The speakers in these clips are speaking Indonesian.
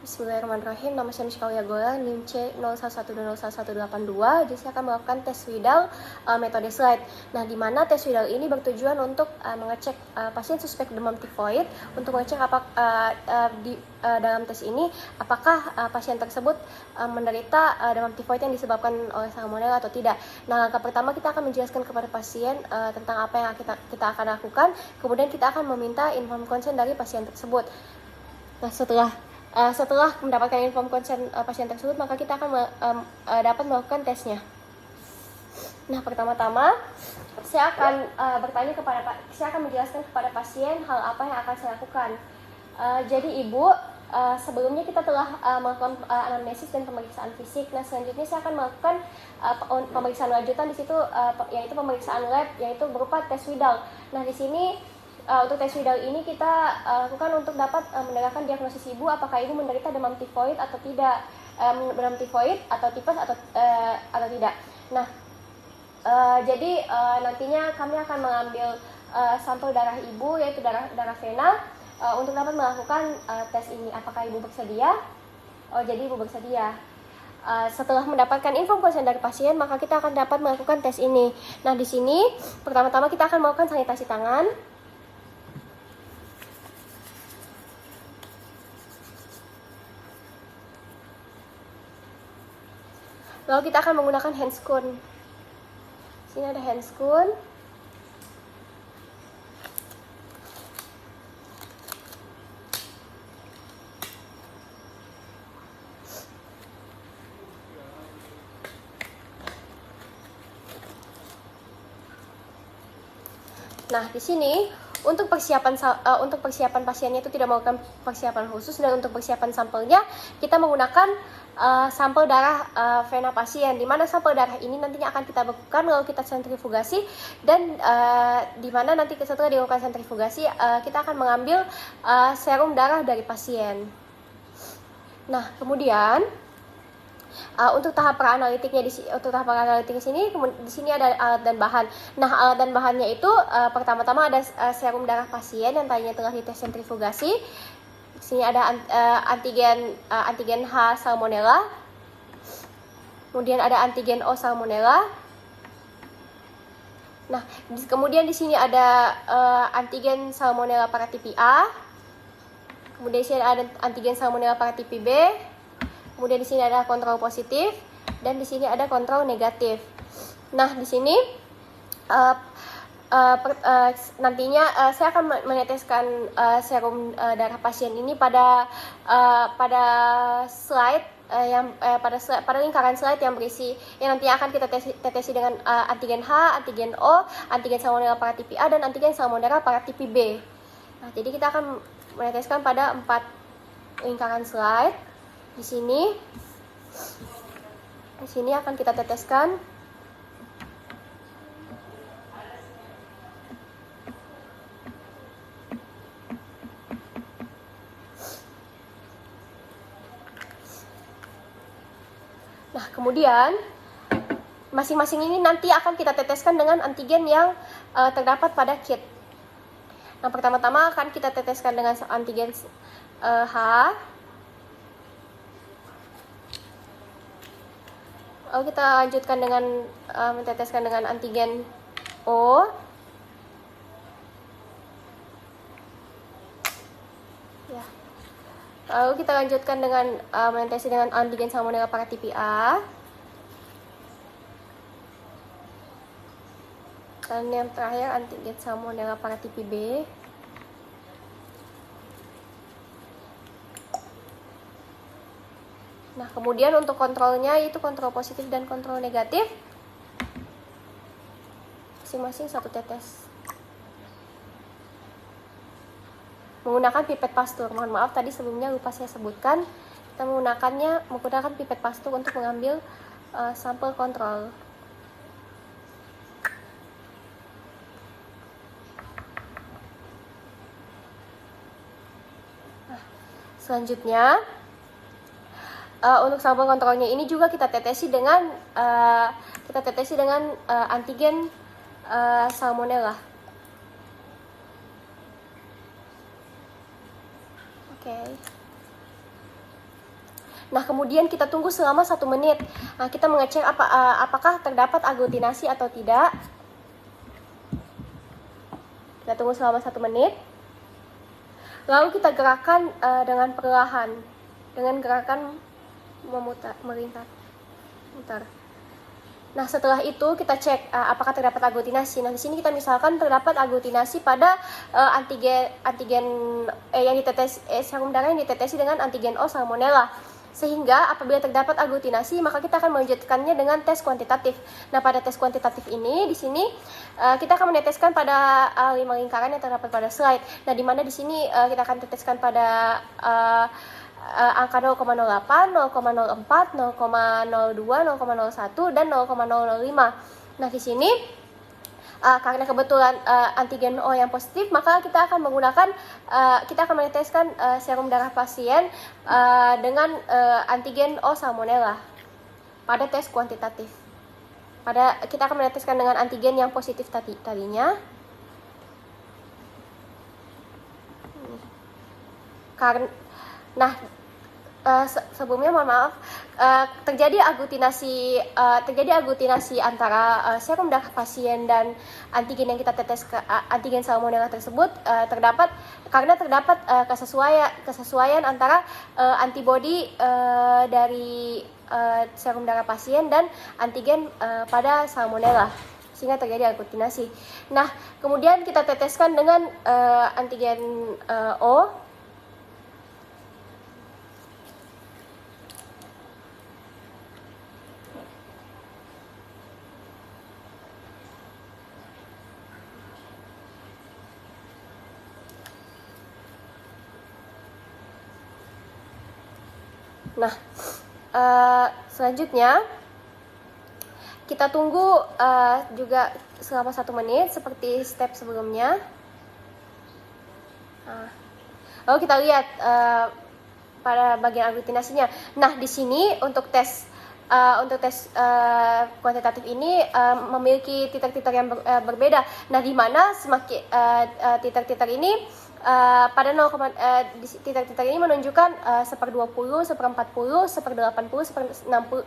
Bismillahirrahmanirrahim. Nama saya Mishka Wiyagola, NIM C0112011882. Jadi saya akan melakukan tes Widal metode slide. Nah, di mana tes Widal ini bertujuan untuk mengecek pasien suspek demam tifoid, untuk mengecek dalam tes ini apakah pasien tersebut menderita demam tifoid yang disebabkan oleh salmonella atau tidak. Nah, langkah pertama kita akan menjelaskan kepada pasien tentang apa yang kita akan lakukan. Kemudian kita akan meminta inform consent dari pasien tersebut. Nah, setelah mendapatkan inform consent pasien tersebut, maka kita akan dapat melakukan tesnya. Nah, pertama-tama saya akan saya akan menjelaskan kepada pasien hal apa yang akan saya lakukan. Jadi Ibu, sebelumnya kita telah melakukan anamnesis dan pemeriksaan fisik. Nah, selanjutnya saya akan melakukan pemeriksaan lanjutan di situ, yaitu pemeriksaan lab, yaitu berupa tes Widal. Nah, di sini untuk tes Widal ini kita lakukan untuk dapat mendengarkan diagnosis ibu, apakah ibu menderita demam tifoid atau tidak, demam tifoid atau tipes atau tidak. Nah, jadi nantinya kami akan mengambil sampel darah ibu, yaitu darah vena, untuk dapat melakukan tes ini. Apakah ibu bersedia? Oh, jadi ibu bersedia. Setelah mendapatkan info consent dari pasien, maka kita akan dapat melakukan tes ini. Nah, di sini pertama-tama kita akan melakukan sanitasi tangan. Lalu kita akan menggunakan handscoon. Sini ada handscoon. Nah, di sini untuk persiapan pasiennya itu tidak melakukan persiapan khusus, dan untuk persiapan sampelnya kita menggunakan sampel darah vena pasien, di mana sampel darah ini nantinya akan kita bekukan lalu kita sentrifugasi, dan di mana nanti setelah dilakukan sentrifugasi kita akan mengambil serum darah dari pasien. Nah, kemudian untuk tahap praanalitiknya di sini, di sini ada alat dan bahan. Nah, alat dan bahannya itu pertama-tama ada serum darah pasien yang tadinya telah dites sentrifugasi. Di sini ada antigen H salmonella. Kemudian ada antigen O salmonella. Nah, kemudian di sini ada antigen salmonella paratipi A. Kemudian di sini ada antigen salmonella paratipi B. Kemudian di sini ada kontrol positif dan di sini ada kontrol negatif. Nah, di sini nantinya saya akan meneteskan serum darah pasien ini pada slide pada lingkaran slide yang berisi, yang nantinya akan kita tetesi dengan antigen H, antigen O, antigen salmonella paratipi A, dan antigen salmonella paratipi B. Nah, jadi kita akan meneteskan pada 4 lingkaran slide. Di sini akan kita teteskan. Nah, kemudian masing-masing ini nanti akan kita teteskan dengan antigen yang terdapat pada kit. Nah, pertama-tama akan kita teteskan dengan antigen H. Lalu kita lanjutkan dengan menteteskan dengan antigen O. Ya. Lalu kita lanjutkan dengan menetesi dengan antigen salmonella paratipi A. Dan yang terakhir antigen salmonella paratipi B. Nah, kemudian untuk kontrolnya itu kontrol positif dan kontrol negatif, masing-masing 1 tetes. Menggunakan pipet pastur. Mohon maaf tadi sebelumnya lupa saya sebutkan, kita menggunakan pipet pastur untuk mengambil sampel kontrol. Nah, selanjutnya untuk sampel kontrolnya ini juga kita tetesi dengan antigen salmonella. Oke. Nah, kemudian kita tunggu selama 1 menit. Nah, kita mengecek apakah terdapat aglutinasi atau tidak. Kita tunggu selama 1 menit. Lalu kita gerakan dengan perlahan, dengan gerakan mutar. Nah, setelah itu kita cek apakah terdapat aglutinasi. Nah, di sini kita misalkan terdapat aglutinasi pada antigen yang ditetes serum darah yang ditetesi dengan antigen O Salmonella. Sehingga apabila terdapat aglutinasi, maka kita akan melanjutkannya dengan tes kuantitatif. Nah, pada tes kuantitatif ini, di sini kita akan meneteskan pada 5 lingkaran yang terdapat pada slide. Nah, di mana di sini kita akan teteskan pada angka 0,08, 0,04, 0,02, 0,01, dan 0,005. Nah, di sini karena kebetulan antigen O yang positif, maka kita akan meneteskan serum darah pasien dengan antigen O Salmonella pada tes kuantitatif. Kita akan meneteskan dengan antigen yang positif tadinya. Nah, sebelumnya mohon maaf, terjadi aglutinasi antara serum darah pasien dan antigen yang kita tetes antigen Salmonella tersebut karena terdapat kesesuaian antara antibodi dari serum darah pasien dan antigen pada Salmonella, sehingga terjadi aglutinasi. Nah, kemudian kita teteskan dengan antigen O. Nah, selanjutnya kita tunggu juga selama 1 menit seperti step sebelumnya. Lalu kita lihat pada bagian aglutinasinya. Nah, di sini untuk tes kuantitatif ini memiliki titik-titik yang berbeda. Nah, di mana semakin titik-titik ini pada titik-titik ini menunjukkan 1/20, 1/40, 1/80, 1/60,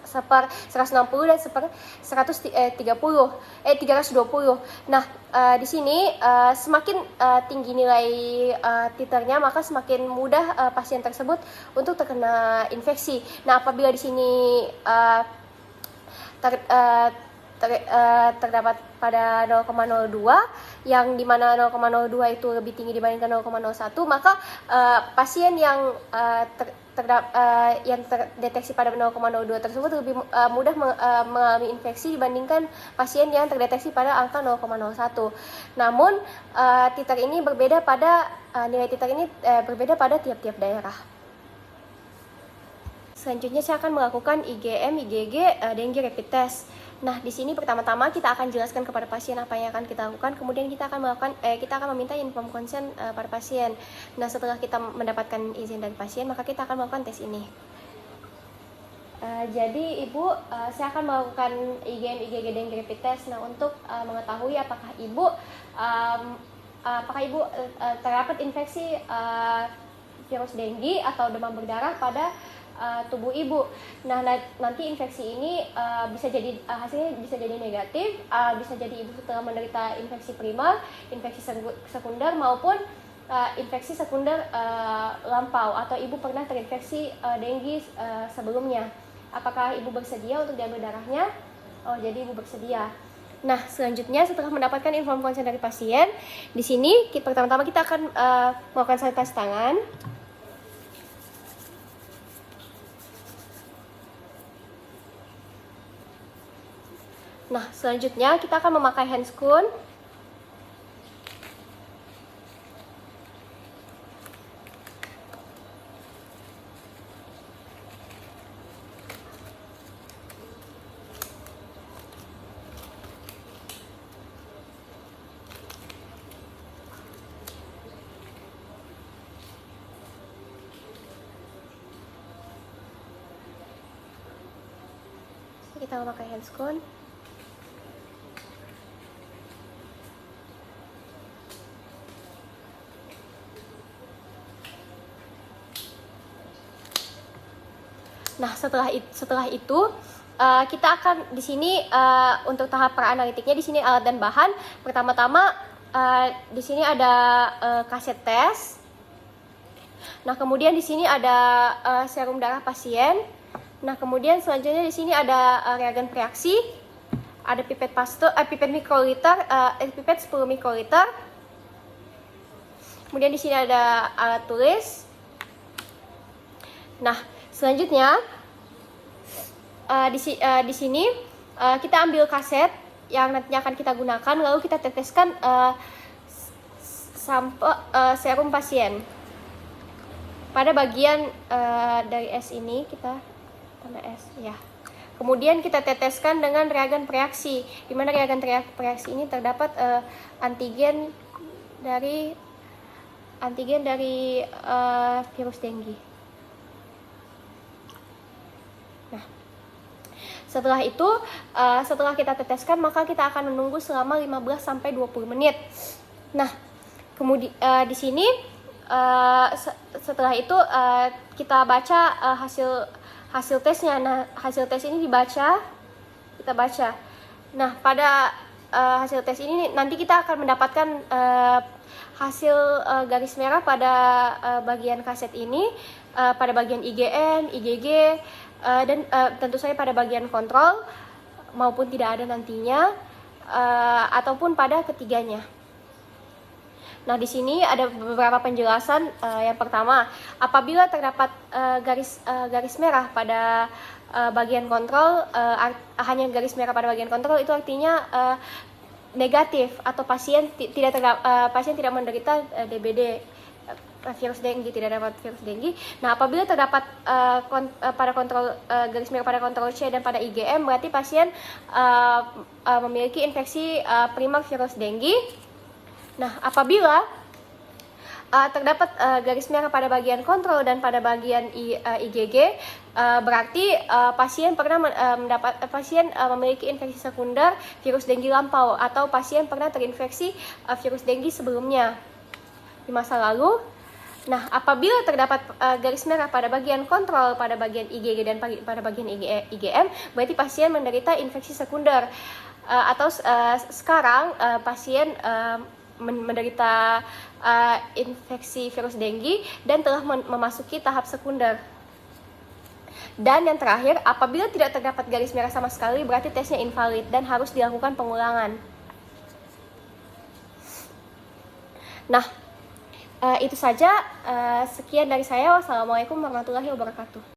1/160 dan 320. Nah, di sini semakin tinggi nilai titernya, maka semakin mudah pasien tersebut untuk terkena infeksi. Nah, apabila di sini terdapat pada 0,02, yang dimana 0,02 itu lebih tinggi dibandingkan 0,01, maka pasien yang terdeteksi pada 0,02 tersebut lebih mudah mengalami infeksi dibandingkan pasien yang terdeteksi pada angka 0,01. Namun nilai titer ini berbeda pada tiap-tiap daerah. Selanjutnya saya akan melakukan IgM, IgG, dengue rapid test. Nah, di sini pertama-tama kita akan jelaskan kepada pasien apa yang akan kita lakukan, kemudian kita akan meminta inform consent pada pasien. Nah, setelah kita mendapatkan izin dari pasien, maka kita akan melakukan tes ini. Jadi Ibu, saya akan melakukan IgM, IgG, dengue rapid test. Nah, untuk mengetahui apakah Ibu terdapat infeksi virus dengue atau demam berdarah pada tubuh Ibu. Nah, nanti infeksi ini hasilnya bisa jadi negatif, bisa jadi Ibu setelah menderita infeksi primer, infeksi sekunder, maupun infeksi sekunder lampau, atau Ibu pernah terinfeksi dengue sebelumnya. Apakah Ibu bersedia untuk diambil darahnya? Oh, jadi Ibu bersedia. Nah, selanjutnya setelah mendapatkan inform consent dari pasien, di sini pertama-tama kita akan melakukan sanitasi tangan. Nah, selanjutnya kita akan memakai handscoon. Kita memakai handscoon. Nah, setelah itu kita akan di sini untuk tahap pra-analitiknya di sini alat dan bahan. Pertama-tama di sini ada kaset tes. Nah, kemudian di sini ada serum darah pasien. Nah, kemudian selanjutnya di sini ada reagen reaksi, ada pipet pipet mikroliter, pipet 10 mikroliter. Kemudian di sini ada alat tulis. Nah, selanjutnya di sini kita ambil kaset yang nantinya akan kita gunakan, lalu kita teteskan serum pasien pada bagian dari S ini, kita tanda S ya. Kemudian kita teteskan dengan reagen reaksi, di mana reagen reaksi ini terdapat antigen dari virus dengue. Nah, setelah itu, setelah kita teteskan, maka kita akan menunggu selama 15-20 menit. Nah, kemudian di sini setelah itu kita baca hasil tesnya. Nah, hasil tes ini kita baca. Nah, pada hasil tes ini nanti kita akan mendapatkan hasil garis merah pada bagian kaset ini, pada bagian IgM, IgG, dan tentu saja pada bagian kontrol maupun tidak ada nantinya, ataupun pada ketiganya. Nah, di sini ada beberapa penjelasan. Yang pertama, apabila terdapat garis merah pada bagian kontrol, hanya garis merah pada bagian kontrol, itu artinya negatif atau pasien tidak menderita DBD, virus dengue, tidak dapat virus dengue. Nah, apabila terdapat pada kontrol garis merah pada kontrol C dan pada IgM, berarti pasien memiliki infeksi primer virus dengue. Nah, apabila terdapat garis merah pada bagian kontrol dan pada bagian IgG, berarti pasien memiliki infeksi sekunder virus dengue lampau, atau pasien pernah terinfeksi virus dengue sebelumnya di masa lalu. Nah, apabila terdapat garis merah pada bagian kontrol, pada bagian IgG dan pada bagian IgM, berarti pasien menderita infeksi sekunder, atau sekarang pasien menderita infeksi virus dengue dan telah memasuki tahap sekunder. Dan yang terakhir, apabila tidak terdapat garis merah sama sekali, berarti tesnya invalid dan harus dilakukan pengulangan. Nah, itu saja. Sekian dari saya. Wassalamualaikum warahmatullahi wabarakatuh.